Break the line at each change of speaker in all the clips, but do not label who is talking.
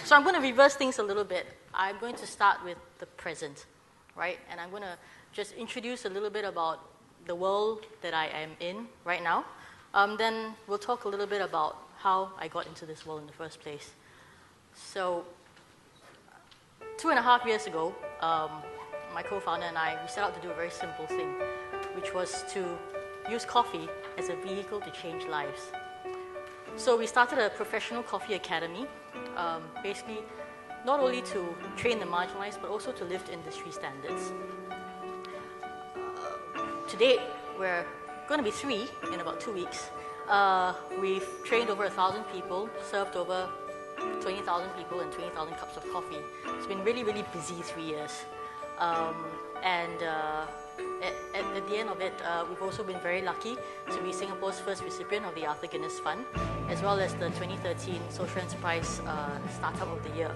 So I'm going to reverse things a little bit. I'm going to start with the present, right? And I'm going to just introduce a little bit about the world that I am in right now. Then we'll talk a little bit about how I got into this world in the first place. So 2.5 years ago, my co-founder and I, we set out to do a very simple thing, which was to use coffee as a vehicle to change lives. So we started a professional coffee academy, basically not only to train the marginalized, but also to lift industry standards. To date, we're going to be 3 in about 2 weeks. We've trained over 1,000 people, served over 20,000 people and 20,000 cups of coffee. It's been really, really busy 3 years. At the end of it, we've also been very lucky to be Singapore's first recipient of the Arthur Guinness Fund, as well as the 2013 Social Enterprise Startup of the Year.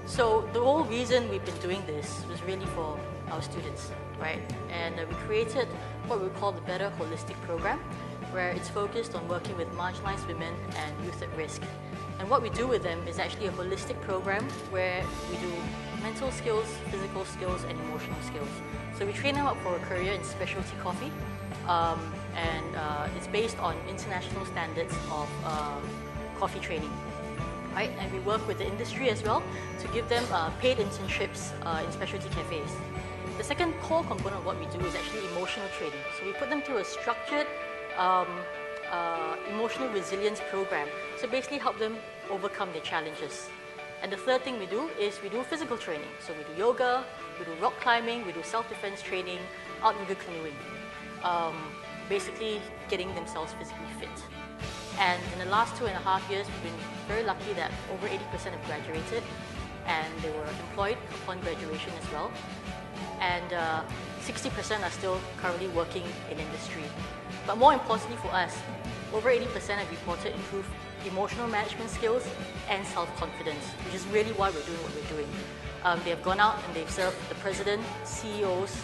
So the whole reason we've been doing this was really for our students, right? And we created what we call the Bettr Holistic Program, where it's focused on working with marginalized women and youth at risk. And what we do with them is actually a holistic program where we do mental skills, physical skills, and emotional skills. So we train them up for a career in specialty coffee, and it's based on international standards of coffee training, right? And we work with the industry as well to give them paid internships in specialty cafes. The second core component of what we do is actually emotional training. So we put them through a structured emotional resilience program. So basically help them overcome their challenges. And the third thing we do is we do physical training. So we do yoga, we do rock climbing, we do self-defense training, outrigger canoeing. Basically getting themselves physically fit. And in the last 2.5 years, we've been very lucky that over 80% have graduated, and they were employed upon graduation as well. And 60% are still currently working in industry. But more importantly for us, over 80% have reported improved emotional management skills and self-confidence, which is really why we're doing what we're doing. They have gone out and they've served the president, CEOs,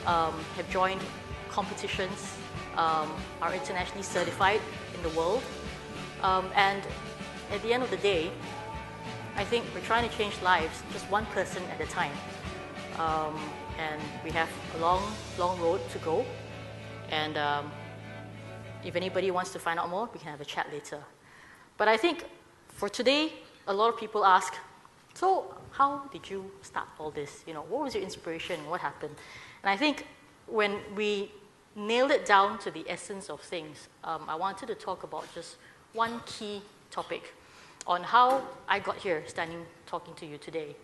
have joined competitions, are internationally certified in the world. And at the end of the day, I think we're trying to change lives just one person at a time. And we have a long, long road to go. And if anybody wants to find out more, we can have a chat later. But I think for today, a lot of people ask, so how did you start all this? You know, what was your inspiration? What happened? And I think when we nailed it down to the essence of things, I wanted to talk about just one key topic on how I got here standing talking to you today.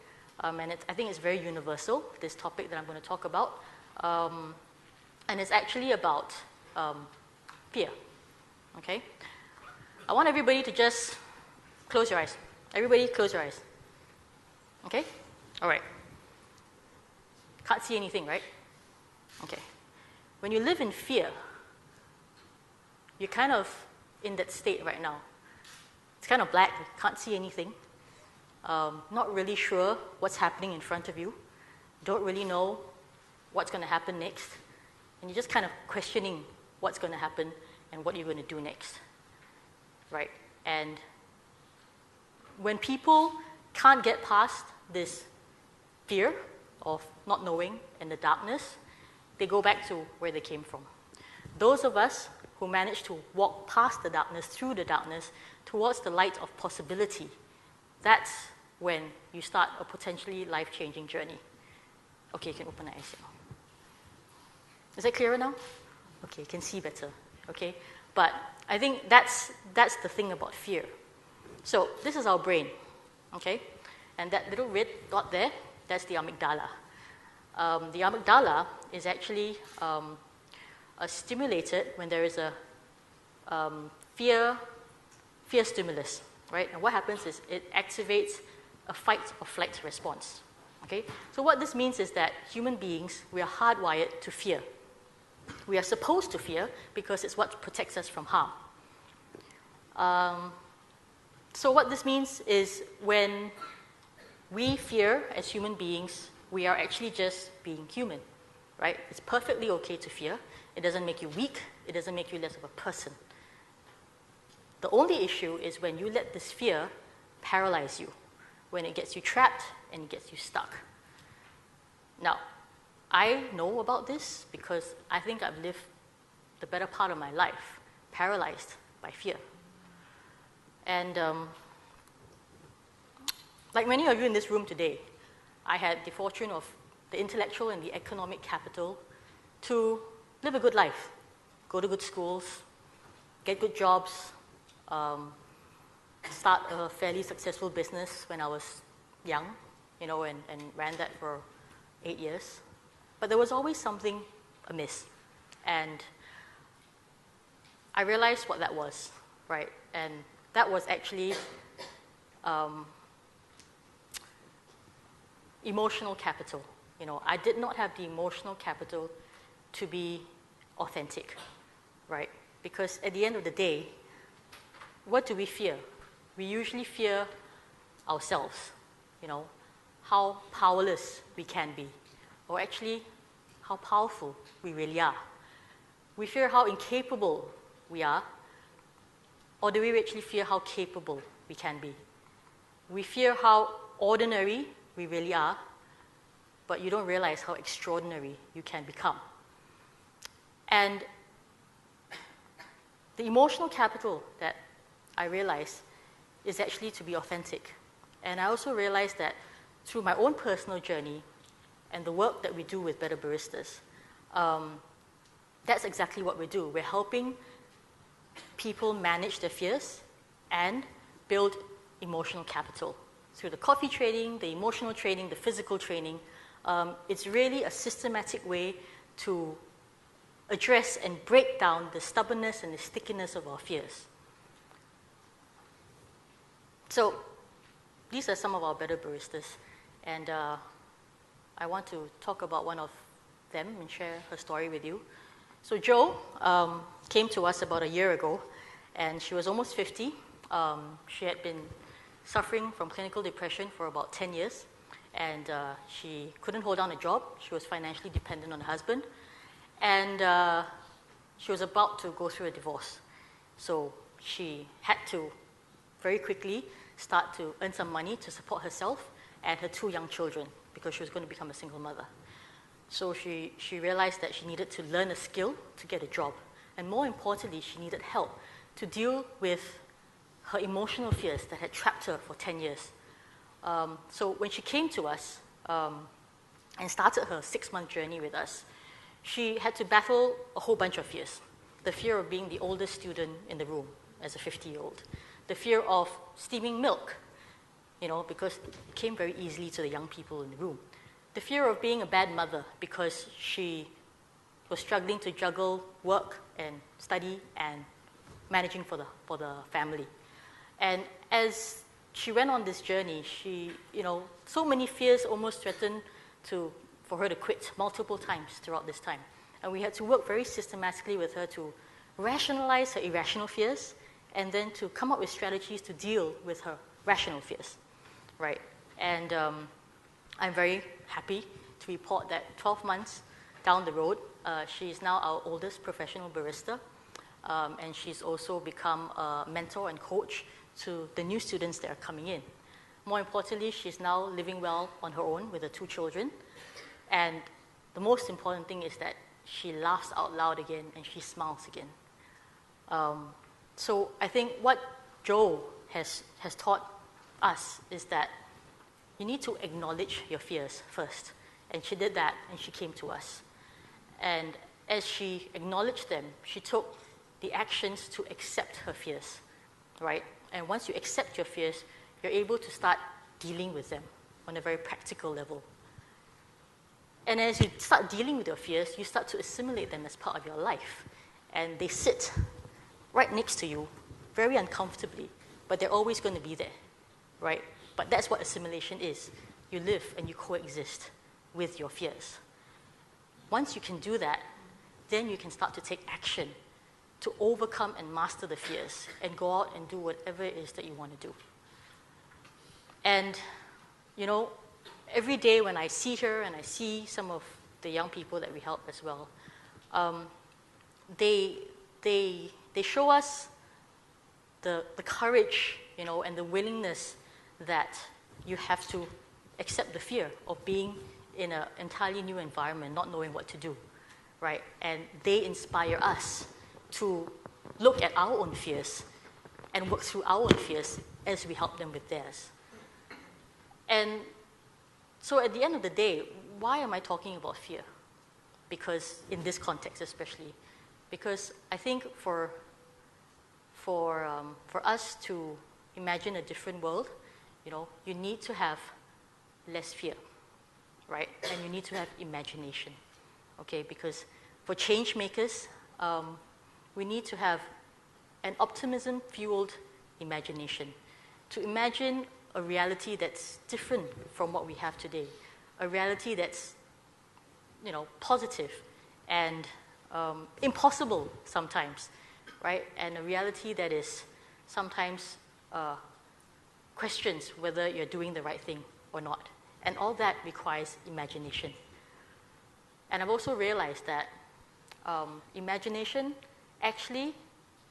And I think it's very universal, this topic that I'm going to talk about. And it's actually about fear, okay? I want everybody to just close your eyes. Everybody close your eyes. Okay? All right. Can't see anything, right? Okay. When you live in fear, you're kind of in that state right now. It's kind of black, you can't see anything. Not really sure what's happening in front of you. Don't really know what's going to happen next. And you're just kind of questioning what's going to happen and what you're going to do next. Right? And when people can't get past this fear of not knowing and the darkness, they go back to where they came from. Those of us who manage to walk past the darkness, through the darkness, towards the light of possibility, that's when you start a potentially life-changing journey. Okay, you can open your eyes now. Is that clearer now? Okay, you can see better. Okay, but I think that's the thing about fear. So this is our brain, okay? And that little red dot there, that's the amygdala. The amygdala is actually stimulated when there is a fear stimulus, right? And what happens is it activates a fight or flight response, okay? So what this means is that human beings, we are hardwired to fear. We are supposed to fear because it's what protects us from harm. So what this means is when we fear as human beings, we are actually just being human, right? It's perfectly okay to fear. It doesn't make you weak. It doesn't make you less of a person. The only issue is when you let this fear paralyze you, when it gets you trapped and it gets you stuck. Now, I know about this because I think I've lived the better part of my life paralyzed by fear. And like many of you in this room today, I had the fortune of the intellectual and the economic capital to live a good life, go to good schools, get good jobs, start a fairly successful business when I was young, and ran that for 8 years. But there was always something amiss. And I realized what that was, right? And that was actually emotional capital. I did not have the emotional capital to be authentic, right? Because at the end of the day, what do we fear? We usually fear ourselves, how powerless we can be, or actually how powerful we really are. We fear how incapable we are, or do we actually fear how capable we can be? We fear how ordinary we really are, but you don't realize how extraordinary you can become. And the emotional capital that I realized is actually to be authentic. And I also realized that through my own personal journey and the work that we do with Bettr Baristas, that's exactly what we do. We're helping people manage their fears and build emotional capital. Through the coffee trading, the emotional training, the physical training, it's really a systematic way to address and break down the stubbornness and the stickiness of our fears. So these are some of our Bettr Baristas, and I want to talk about one of them and share her story with you. So Jo came to us about a year ago, and she was almost 50. She had been suffering from clinical depression for about 10 years, and she couldn't hold down a job. She was financially dependent on her husband, and she was about to go through a divorce. So she had to very quickly start to earn some money to support herself and her 2 young children, because she was going to become a single mother. So she realized that she needed to learn a skill to get a job. And more importantly, she needed help to deal with her emotional fears that had trapped her for 10 years. So when she came to us and started her 6-month journey with us, she had to battle a whole bunch of fears. The fear of being the oldest student in the room as a 50-year-old. The fear of steaming milk, because it came very easily to the young people in the room. The fear of being a bad mother because she was struggling to juggle work and study and managing for the family. And as she went on this journey, she, so many fears almost threatened for her to quit multiple times throughout this time. And we had to work very systematically with her to rationalize her irrational fears and then to come up with strategies to deal with her rational fears, right? And I'm very happy to report that 12 months down the road, she is now our oldest professional barista, and she's also become a mentor and coach to the new students that are coming in. More importantly, she's now living well on her own with her 2 children, and the most important thing is that she laughs out loud again and she smiles again. So I think what Jo has taught us is that you need to acknowledge your fears first. And she did that, and she came to us. And as she acknowledged them, she took the actions to accept her fears, right? And once you accept your fears, you're able to start dealing with them on a very practical level. And as you start dealing with your fears, you start to assimilate them as part of your life. And they sit right next to you, very uncomfortably, but they're always going to be there, right? But that's what assimilation is. You live and you coexist with your fears. Once you can do that, then you can start to take action to overcome and master the fears and go out and do whatever it is that you want to do. And, every day when I see her and I see some of the young people that we help as well, they show us the courage, and the willingness that you have to accept the fear of being in an entirely new environment, not knowing what to do, right? And they inspire us to look at our own fears and work through our own fears as we help them with theirs. And so at the end of the day, why am I talking about fear? Because in this context especially, because I think for us to imagine a different world, you need to have less fear, right? And you need to have imagination, okay? Because for change makers, we need to have an optimism-fueled imagination to imagine a reality that's different from what we have today, a reality that's, positive and impossible sometimes, right? And a reality that is sometimes questions whether you're doing the right thing or not. And all that requires imagination. And I've also realized that imagination actually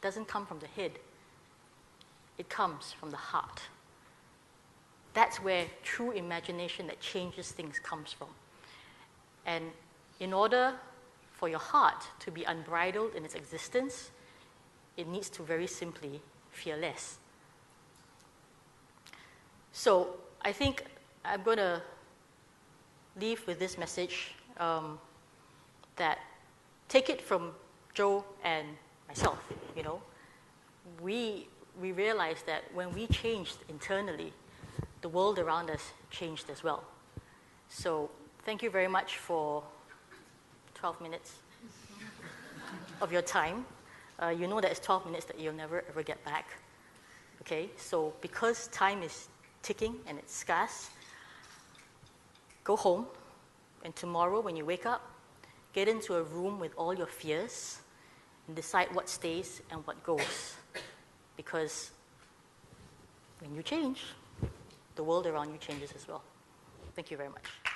doesn't come from the head. It comes from the heart. That's where true imagination that changes things comes from. And in order for your heart to be unbridled in its existence, it needs to very simply fear less. So I think I'm going to leave with this message that take it from Joe and myself, We realized that when we changed internally, the world around us changed as well. So thank you very much for 12 minutes of your time. You know that it's 12 minutes that you'll never ever get back. Okay, so because time is ticking and it's scarce, go home, and tomorrow when you wake up, get into a room with all your fears and decide what stays and what goes. Because when you change, the world around you changes as well. Thank you very much.